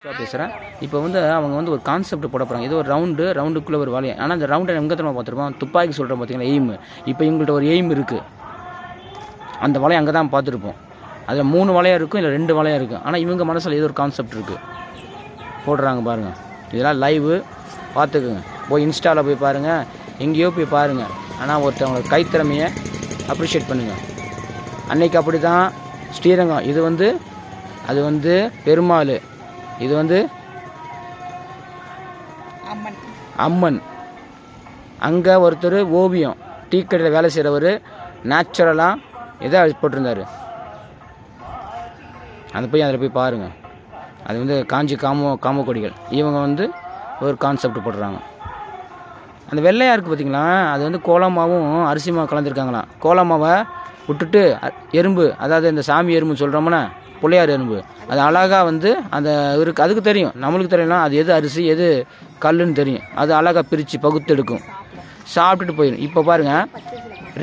பேசுகிறேன். இப்போ அவங்க ஒரு கான்செப்ட் போட போகிறாங்க. ஏதோ ஒரு ரவுண்டுக்குள்ளே ஒரு வளையம். ஆனால் அந்த ரவுண்டை எங்கே நம்ம பார்த்துருப்போம், துப்பாக்கி சொல்கிறோம் பார்த்தீங்களா, எய்மு. இப்போ இவங்கள்ட்ட ஒரு எய்ம் இருக்குது. அந்த வளையம் அங்கே தான் பார்த்துருப்போம். அதில் 3 வளையம் இருக்கும், இல்லை 2 வளையம் இருக்குது. ஆனால் இவங்க மனசில் ஏதோ ஒரு கான்செப்ட் இருக்குது, போடுறாங்க பாருங்கள். இதெல்லாம் லைவு பார்த்துக்குங்க. போய் இன்ஸ்டாவில் போய் பாருங்கள், எங்கேயோ போய் பாருங்கள். ஆனால் ஒருத்தவங்களோட கைத்திறமையை அப்ரிஷியேட் பண்ணுங்கள். அன்னைக்கு அப்படி தான் ஸ்ரீரங்கம். இது அது பெருமாள், இது அம்மன். அங்கே ஒருத்தர் ஓவியம், டீ கடையில் வேலை செய்கிறவர் நேச்சுரலாக எதை போட்டிருந்தார். அதில் போய் பாருங்கள். அது காஞ்சி காம கொடிகள். இவங்க ஒரு கான்செப்ட் போடுறாங்க. அந்த வெள்ளையாக இருக்குது பார்த்தீங்களா, அது கோலமாவும் அரிசி மாவு கலந்துருக்காங்களாம். கோலமாவை விட்டுட்டு எறும்பு, அதாவது இந்த சாமி எறும்புன்னு சொல்கிறோம்னா பிள்ளையார் எறும்பு, அது அழகாக அந்த இருக்குது. அதுக்கு தெரியும், நம்மளுக்கு தெரியலாம் அது எது அரிசி எது கல்லுன்னு தெரியும். அது அழகாக பிரித்து பகுத்து எடுக்கும், சாப்பிட்டுட்டு போயிடும். இப்போ பாருங்கள்,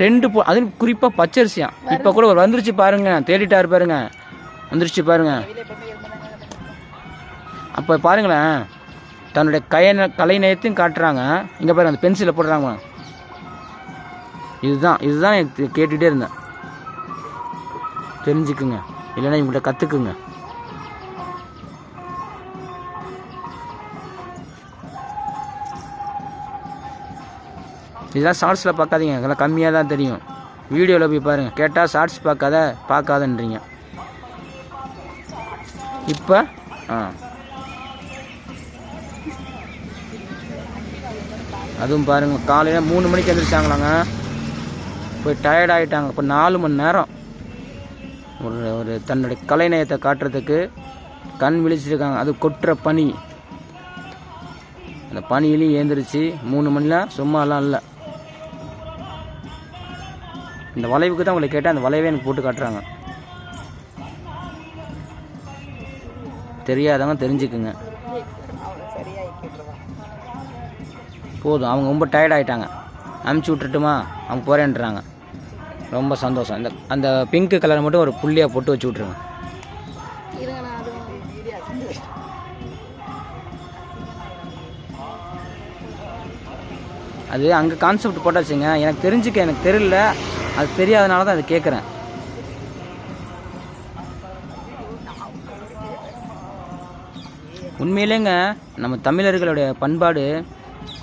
2 அது குறிப்பாக பச்சரிசியாம். இப்போ கூட ஒரு வந்துருச்சு பாருங்கள், தேடிட்டாரு பாருங்க, வந்துருச்சு பாருங்கள். அப்போ பாருங்களேன், தன்னுடைய கலைநயத்தையும் காட்டுறாங்க. இங்கே பாருங்கள், அந்த பென்சிலில் போடுறாங்க. இதுதான் கேட்டுகிட்டே இருந்தேன். தெரிஞ்சுக்குங்க, இல்லைன்னா இவங்கள்ட்ட கற்றுக்குங்க. இதெல்லாம் ஷார்ட்ஸில் பார்க்காதீங்க, இதெல்லாம் கம்மியாக தான் தெரியும். வீடியோவில் போய் பாருங்கள். கேட்டால் ஷார்ட்ஸ் பார்க்காதன்றீங்க. இப்போ அதுவும் பாருங்கள், காலையில் 3 மணிக்கு எழுந்திரிச்சாங்களாங்க. போய் டயர்ட் ஆகிட்டாங்க. இப்போ 4 மணி நேரம் ஒரு தன்னுடைய கலைநயத்தை காட்டுறதுக்கு கண் விழிச்சிருக்காங்க. அது கொட்டுற பனி, அந்த பனியிலையும் ஏந்திரிச்சு 3 மணிலாம் சும்மாலாம் இல்லை. இந்த வளைவுக்கு தான் உங்களை கேட்டால் அந்த வளைவே எனக்கு போட்டு காட்டுறாங்க. தெரியாதவங்க தெரிஞ்சுக்குங்க. போதும், அவங்க ரொம்ப டயர்ட் ஆகிட்டாங்க. அமுச்சு விட்டுட்டுமா, அவங்க போகிறேன்றாங்க. ரொம்ப சந்தோஷம். அந்த பிங்க் கலரை மட்டும் ஒரு புள்ளியாக போட்டு வச்சு விட்ருங்க. அது அங்கே கான்செப்ட் போட்டாச்சுங்க. எனக்கு தெரியல, அது தெரியாதனால தான் அதை கேட்குறேன். உண்மையிலேங்க நம்ம தமிழர்களுடைய பண்பாடு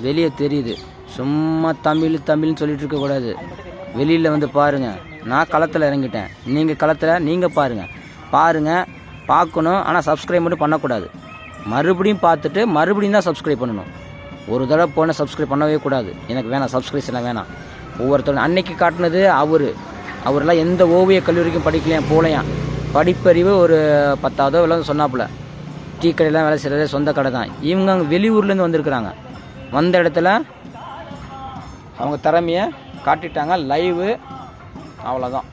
வெளியே தெரியுது. சும்மா தமிழ்னு சொல்லிட்டு இருக்கக்கூடாது. வெளியில் பாருங்கள். நான் களத்தில் இறங்கிட்டேன், நீங்கள் களத்தில் நீங்கள் பாருங்கள். பார்க்கணும், ஆனால் சப்ஸ்கிரைப் மட்டும் பண்ணக்கூடாது. மறுபடியும் பார்த்துட்டு மறுபடியும் தான் சப்ஸ்கிரைப் பண்ணணும். ஒரு தடவை போனால் சப்ஸ்கிரைப் பண்ணவே கூடாது. எனக்கு வேணாம், சப்ஸ்கிரிப்ஷன்லாம் வேணாம். ஒவ்வொருத்தரும் அன்னைக்கு காட்டினது அவரெல்லாம் எந்த ஓவிய கல்லூரிக்கும் படிக்கலையாம், போகலையாம். படிப்பறிவு ஒரு 10ஆவதோ எல்லாம் சொன்னாப்புல. டீ கடையெல்லாம் வேலை செய்கிறது சொந்த கடை தான். இவங்க அங்கே வெளியூர்லேருந்து வந்திருக்கிறாங்க. வந்த இடத்துல அவங்க திறமையை காட்டிட்டாங்க. லைவு, அவ்வளோதான்,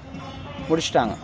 முடிச்சிட்டாங்க.